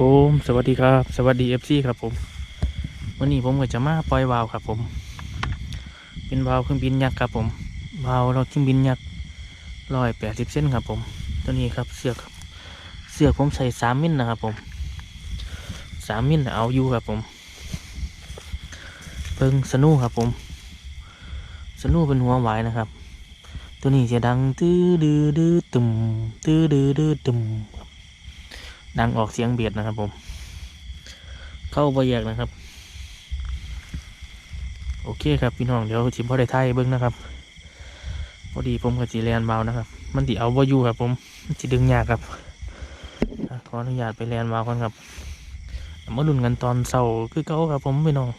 ผมสวัสดีครับสวัสดีFCครับผมวันนี้ผมก็จะมาปล่อยวาล์วครับผมเป็นวาล์วเครื่องบินยักษ์ครับผมวาล์วเราเครื่องบินยักษ์180 เซนครับผมตัวนี้ครับเสือกผมใส่3 มิลนะครับผม3 มิลเอาอยู่ครับผมเพิ่งสนูครับผมสนูเป็นหัวหวายนะครับตัวนี้จะดังตื้อดื้อดื้อตุ่มตื้อดื้อดื้อตุ่มดังออกเสียงเบียดนะครับผมเข้าบ่แยกนะครับโอเคครับพี่น้องเดี๋ยวชิมพอได้ไทยเบิ้งนะครับพอดีผมกับจีเรียนเบานะครับมันติเอาบ่อยู่ครับผมจีดึงยากครับขออนุญาตไปเรียนเบาก่อนครับมาลุ้นกันตอนเสาร์คือเก่าครับผมพี่น้อง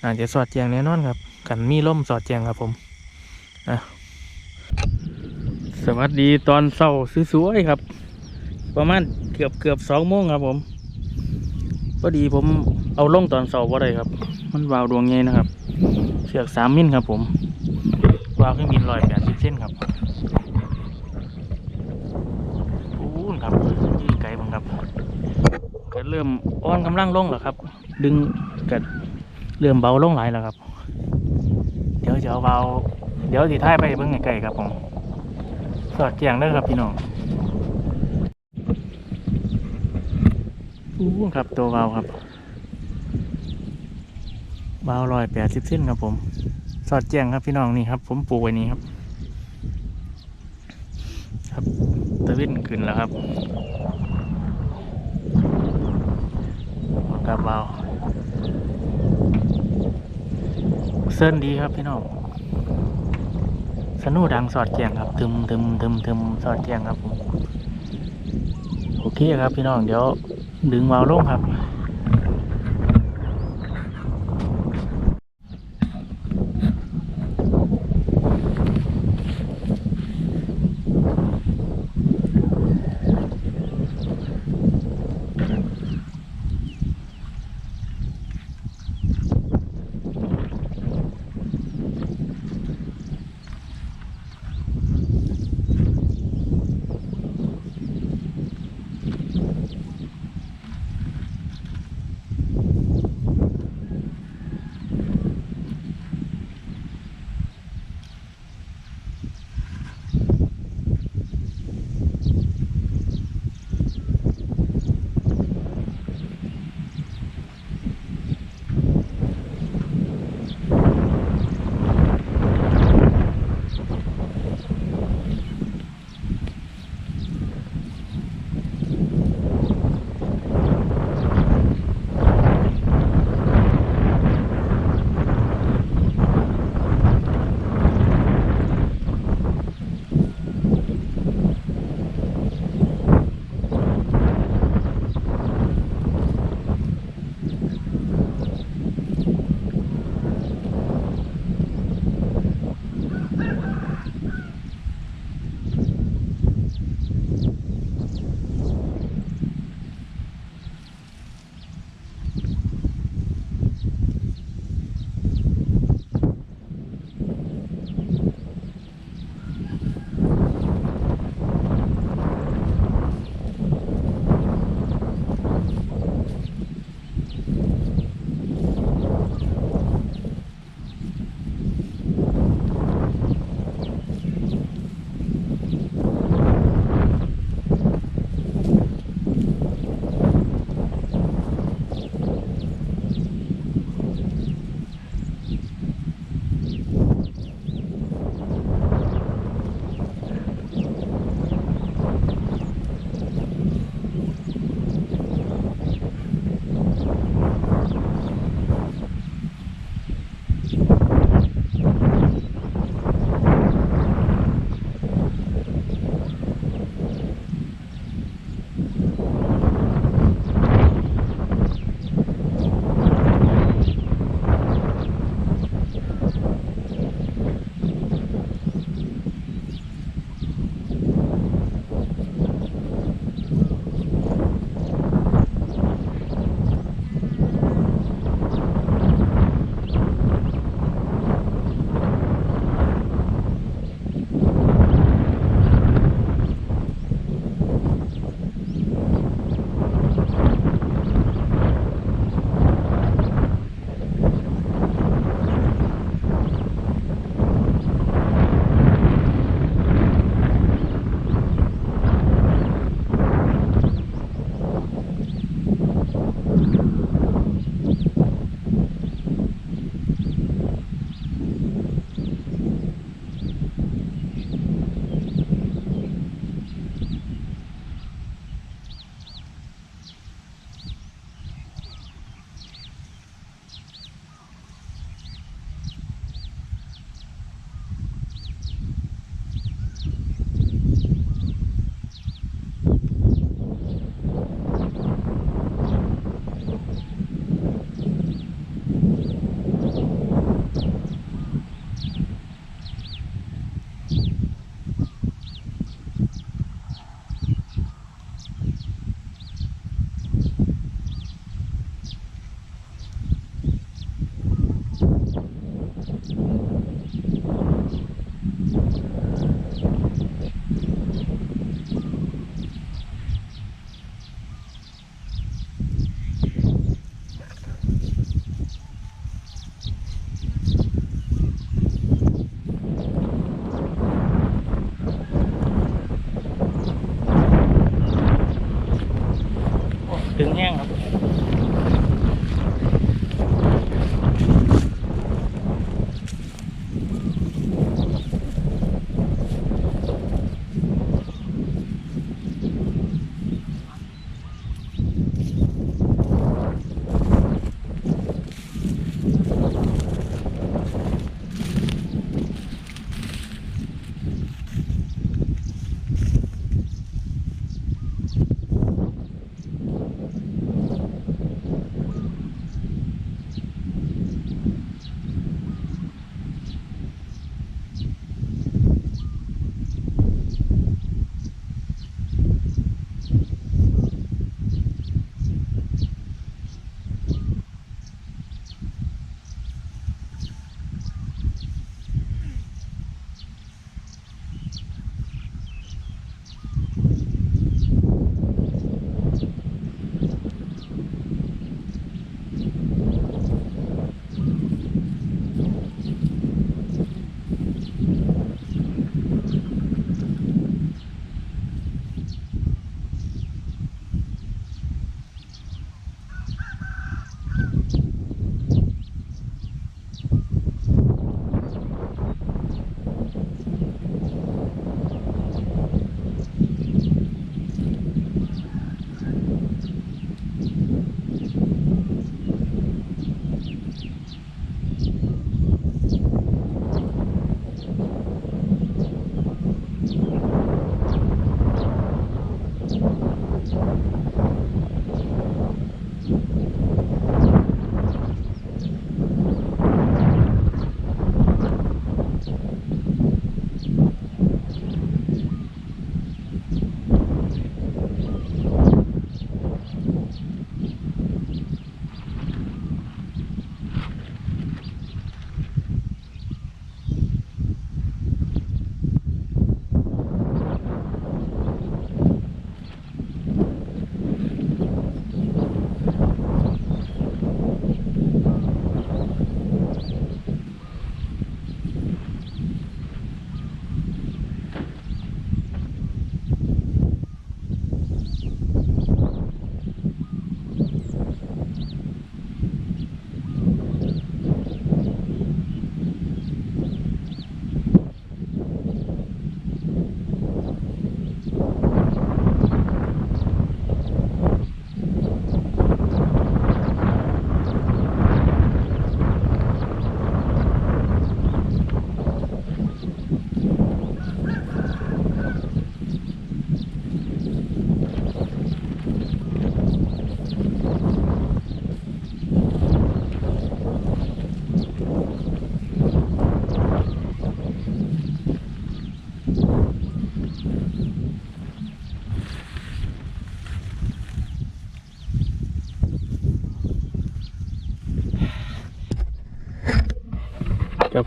อาจจะสอดแจงแน่นอนครับกันมีล่มสอดแจงครับผมสวัสดีตอนเสาร์สวยๆครับประมาณเกือบ2 โมงครับผมพอดีผมเอาลงตอนเสาร์ว่าไรครับมันวาวดวงใหญ่นะครับเสือก3 มิลครับผมวาวเครื่องบิน180 เซนครับปูนครับยืดไกลบังครับก็เริ่มอ่อนกำลังลงแล้วครับดึงก็เริ่มเบาลงหลายแล้วครับเดี๋ยวจะเอาเบาเดี๋ยวสิท้ายไปเบิ่งไกลๆครับผมสอดแจ้งได้ครับพี่น้องปูนครับตัวเบาครับเบา180 เซนครับผมสอดแจ้งครับพี่น้องนี่ครับผมปลูกไว้นี้ครับครับตะวินขึ้นแล้วครับกับเบาเส้นดีครับพี่น้องสนุดังสอดแจ้งครับทึมสอดแจ้งครับผมโอเคครับพี่น้องเดี๋ยวดึงเบาลงครับ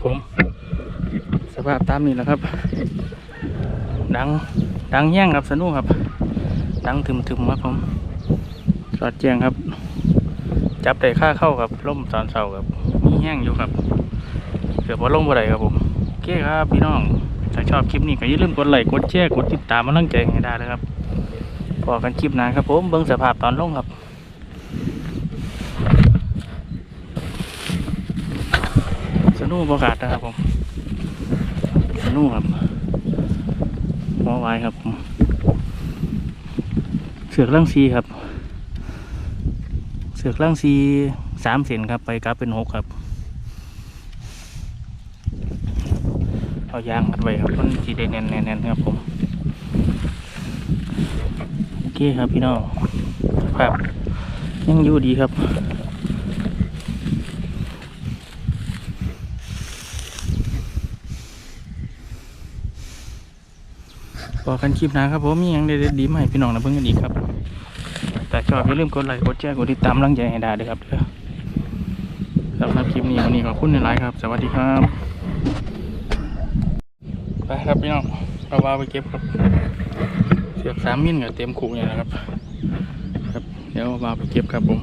ครับผมสภาพตามนี้แหละครับดังแย่งครับสนุกครับดังถึมครับผมสอดแจ้งครับจับได้ค่าเข้าครับล่มตอนเสาครับมีแห้งอยู่ครับเกือบว่าล่มบ่ได้ครับผมโอเคครับพี่น้องถ้าชอบคลิปนี้ก็อย่าลืมกดไลค์กดแชร์กดติดตามมาตั้งใจให้ได้เลยครับพอกันคลิปหน้าครับผมเบิ่งสภาพตอนลงครับสนุกประกาศนะครับผมสนุกครับหมอไว้ครับผมเสือกล่างซีครับเสือกล่างซี3 เซนครับไปกลับเป็น6ครับเอายางมัดไว้ครับมันสีแดงแน่นๆครับผมโอเคครับพี่น้องครับยังอยู่ดีครับพอกันคลิปหน้าครับผมมีอย่างเด็ดๆดีมาให้พี่น้องนะเพิ่งกันอีกครับแต่ชอบอย่าลืมกดไลค์กดแชร์กดติดตามรังใจให้ได้เลยครับสำหรับคลิปนี้วันนี้ขอบคุณหลายๆครับสวัสดีครับไปครับพี่น้องเอาวาไปเก็บครับเสือก3 มิลกับเต็มขู่เนี่ยนะครับเดี๋ยวเอาวาไปเก็บครับผม